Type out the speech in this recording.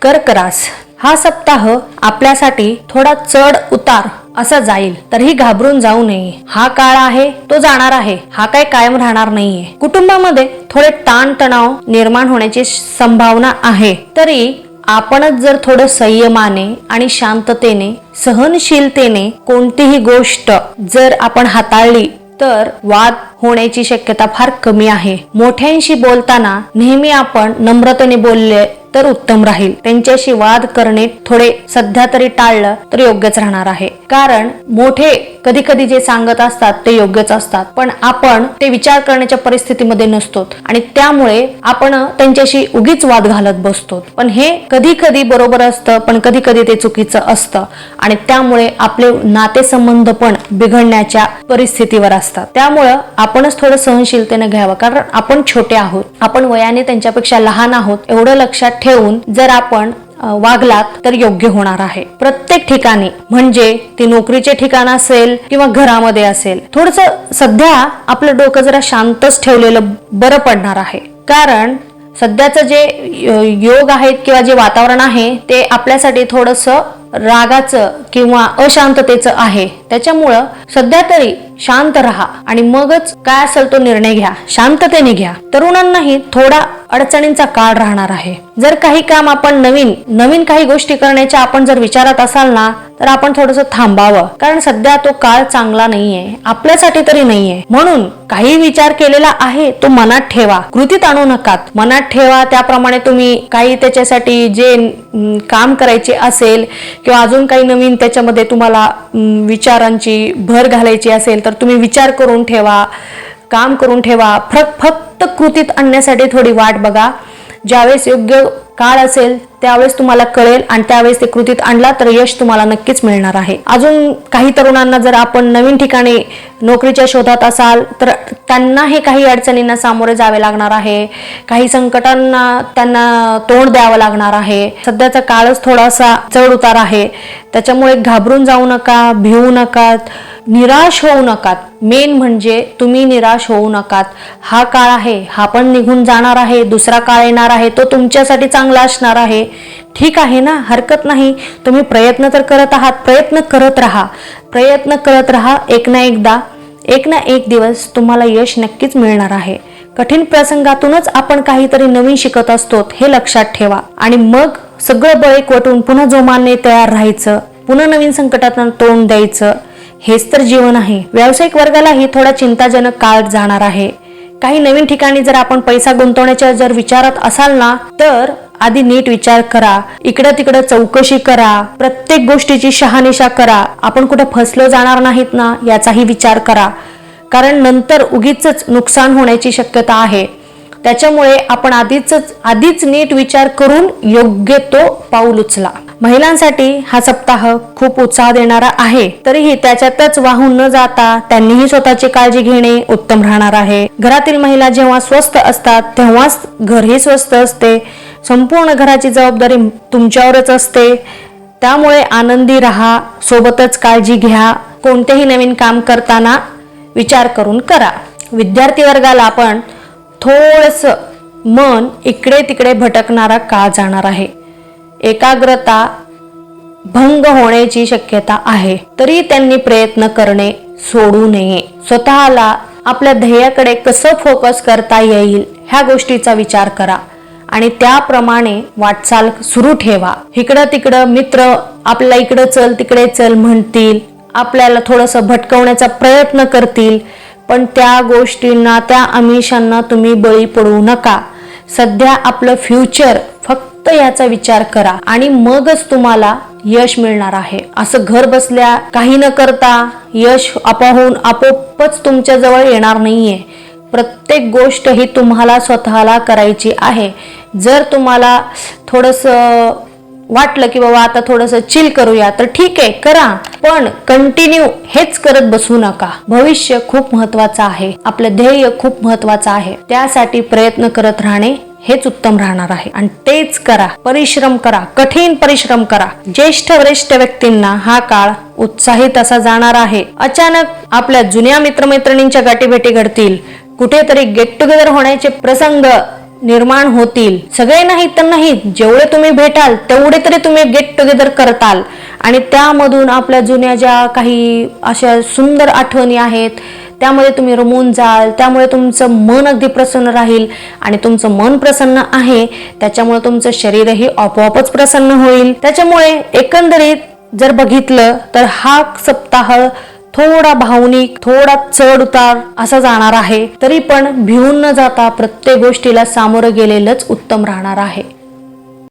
कर्क रास हा सप्ताह आपल्यासाठी थोडा चढ उतार असा जाईल, तरीही घाबरून जाऊ नये. हा काळ आहे तो जाणार आहे, हा काय कायम राहणार नाहीये. कुटुंबामध्ये थोडे ताण तणाव निर्माण होण्याची संभावना आहे, तरी आपणच जर थोडं संयमाने आणि शांततेने सहनशीलतेने कोणतीही गोष्ट जर आपण हाताळली तर वाद होण्याची शक्यता फार कमी आहे. मोठ्यांशी बोलताना नेहमी आपण नम्रतेने बोलले तर उत्तम राहील. त्यांच्याशी वाद करणे थोडे सध्या तरी टाळलं तर योग्यच राहणार आहे. कारण मोठे कधी कधी जे सांगत असतात ते योग्यच असतात, पण आपण ते विचार करण्याच्या परिस्थितीमध्ये नसतो आणि त्यामुळे आपण त्यांच्याशी उगीच वाद घालत बसतो. पण हे कधी कधी बरोबर असतं, पण कधी कधी ते चुकीचं असतं आणि त्यामुळे आपले नातेसंबंध पण बिघडण्याच्या परिस्थितीवर असतात. त्यामुळं आपणच थोडं सहनशीलतेने घ्यावं, कारण आपण छोटे आहोत, आपण वयाने त्यांच्यापेक्षा लहान आहोत. एवढं लक्षात ठेवून जर आपण वागलात तर योग्य होणार आहे. प्रत्येक ठिकाणी म्हणजे ती नोकरीचे ठिकाण असेल किंवा घरामध्ये असेल, थोडंसं सध्या आपलं डोकं जरा शांतच ठेवलेलं बरं पडणार आहे. कारण सध्याचं जे योग आहेत किंवा जे वातावरण आहे ते आपल्यासाठी थोडंसं रागाचं किंवा अशांततेचं आहे. त्याच्यामुळं सध्या तरी शांत राहा आणि मगच काय असेल तो निर्णय घ्या, शांततेने घ्या. तरुणांनाही थोडा अडचणींचा काळ राहणार आहे. जर काही काम आपण नवीन काही गोष्टी करण्याच्या आपण जर विचारात असाल ना, तर आपण थोडंसं थांबावं, कारण सध्या तो काळ चांगला नाहीये, आपल्यासाठी तरी नाहीये. म्हणून काही विचार केलेला आहे तो मनात ठेवा, कृतीत आणू नका. मनात ठेवा, त्याप्रमाणे तुम्ही काही त्याच्यासाठी जे काम करायचे असेल किंवा अजून काही नवीन त्याच्यामध्ये तुम्हाला विचारांची भर घालायची असेल तर तुम्ही विचार करून ठेवा, काम करून ठेवा. फक्त कृतीत आणण्यासाठी थोडी वाट बघा. ज्यावेळेस योग्य काळ असेल त्यावेळेस तुम्हाला कळेल आणि त्यावेळेस ते कृतीत आणला तर यश तुम्हाला नक्कीच मिळणार आहे. अजून काही तरुणांना जर आपण नवीन ठिकाणी नोकरीच्या शोधात असाल तर त्यांना हे काही अडचणींना सामोरे जावे लागणार आहे, काही संकटांना त्यांना तोंड द्यावं लागणार आहे. सध्याचा काळच थोडासा चढ उतार आहे, त्याच्यामुळे घाबरून जाऊ नका, भिवू नका, निराश होऊ नका. मेन म्हणजे तुम्ही निराश होऊ नका. हा काळ आहे, हा पण निघून जाणार आहे. दुसरा काळ येणार आहे, तो तुमच्यासाठी चांगला असणार आहे. ठीक आहे ना, हरकत नाही. तुम्ही प्रयत्न तर करत आहात, प्रयत्न करत राहा. एक ना एक दिवस तुम्हाला यश नक्कीच मिळणार आहे. कठीण प्रसंगातूनच आपण काहीतरी नवीन शिकत असतो हे लक्षात ठेवा आणि मग सगळं बळ एकवटून पुन्हा जोमाने तयार राहायचं, पुन्हा नवीन संकटांना तोंड द्यायचं. हेच तर जीवन आहे. व्यावसायिक वर्गालाही थोडा चिंताजनक काळ जाणार आहे. काही नवीन ठिकाणी जर आपण पैसा गुंतवण्याच्या जर विचारात असाल ना, तर आधी नीट विचार करा, इकडं तिकडं चौकशी करा, प्रत्येक गोष्टीची शहानिशा करा. आपण कुठे फसलो जाणार नाहीत ना याचाही विचार करा, कारण नंतर उगीच नुकसान होण्याची शक्यता आहे. त्याच्यामुळे आपण आधीच नीट विचार करून योग्य तो पाऊल उचला. महिलांसाठी हा सप्ताह खूप उत्साह देणारा आहे, तरीही त्याच्यातच वाहून न जाता त्यांनीही स्वतःची काळजी घेणे उत्तम राहणार आहे. घरातील महिला जेव्हा स्वस्थ असतात तेव्हाच घरही स्वस्थ असते. संपूर्ण घराची जबाबदारी तुमच्यावरच असते. त्यामुळे आनंदी राहा, सोबतच काळजी घ्या. कोणतेही नवीन काम करताना विचार करून करा. विद्यार्थी वर्गाला आपण थोडंसं मन इकडे तिकडे भटकणारा काळ जाणार आहे. एकाग्रता भंग होण्याची शक्यता आहे, तरी त्यांनी प्रयत्न करणे सोडू नये. स्वतःला आपल्या ध्येयाकडे कसं फोकस करता येईल ह्या गोष्टीचा विचार करा आणि त्याप्रमाणे वाटचाल सुरू ठेवा. इकडं तिकडं मित्र आपल्याला इकडं चल तिकडे चल म्हणतील, आपल्याला थोडंसं भटकवण्याचा प्रयत्न करतील, पण त्या गोष्टींना, त्या आमिषांना तुम्ही बळी पडू नका. सध्या आपलं फ्युचर फक्त याचा विचार करा आणि मगच तुम्हाला यश मिळणार आहे. असं घर बसल्या काही न करता यश आपोआपच तुमच्या जवळ येणार नाहीये. प्रत्येक गोष्ट ही तुम्हाला स्वतःला करायची आहे. जर तुम्हाला थोडंसं वाटलं की बाबा आता थोडंसं चिल करूया तर ठीक आहे, करा, पण कंटिन्यू हेच करत बसू नका. भविष्य खूप महत्वाचं आहे, आपलं ध्येय खूप महत्वाचं आहे. त्यासाठी प्रयत्न करत राहणे हेच उत्तम राहणार आहे आणि तेच करा. परिश्रम करा, कठीण परिश्रम करा. ज्येष्ठ वरिष्ठ व्यक्तींना हा काळ उत्साहित असा जाणार आहे. अचानक आपल्या जुन्या मित्रमैत्रिणींच्या गाठीभेटी घडतील. कुठेतरी गेट टुगेदर होण्याचे प्रसंग निर्माण होतील. सगळे नाही तर नाही, जेवढे तुम्ही भेटाल तेवढे तरी तुम्ही गेट टुगेदर करताल आणि त्यामधून आपल्या जुन्या ज्या काही अशा सुंदर आठवणी आहेत त्यामध्ये तुम्ही रमून जाल. त्यामुळे तुमचं मन अगदी प्रसन्न राहील आणि तुमचं मन प्रसन्न आहे त्याच्यामुळे तुमचं शरीरही आपोआपच प्रसन्न होईल. त्याच्यामुळे एकंदरीत जर बघितलं तर हा सप्ताह थोडा भावनिक, थोडा चढ उतार असा जाणार आहे. तरी पण भिवून न जाता प्रत्येक गोष्टीला सामोरं गेलेलंच उत्तम राहणार आहे.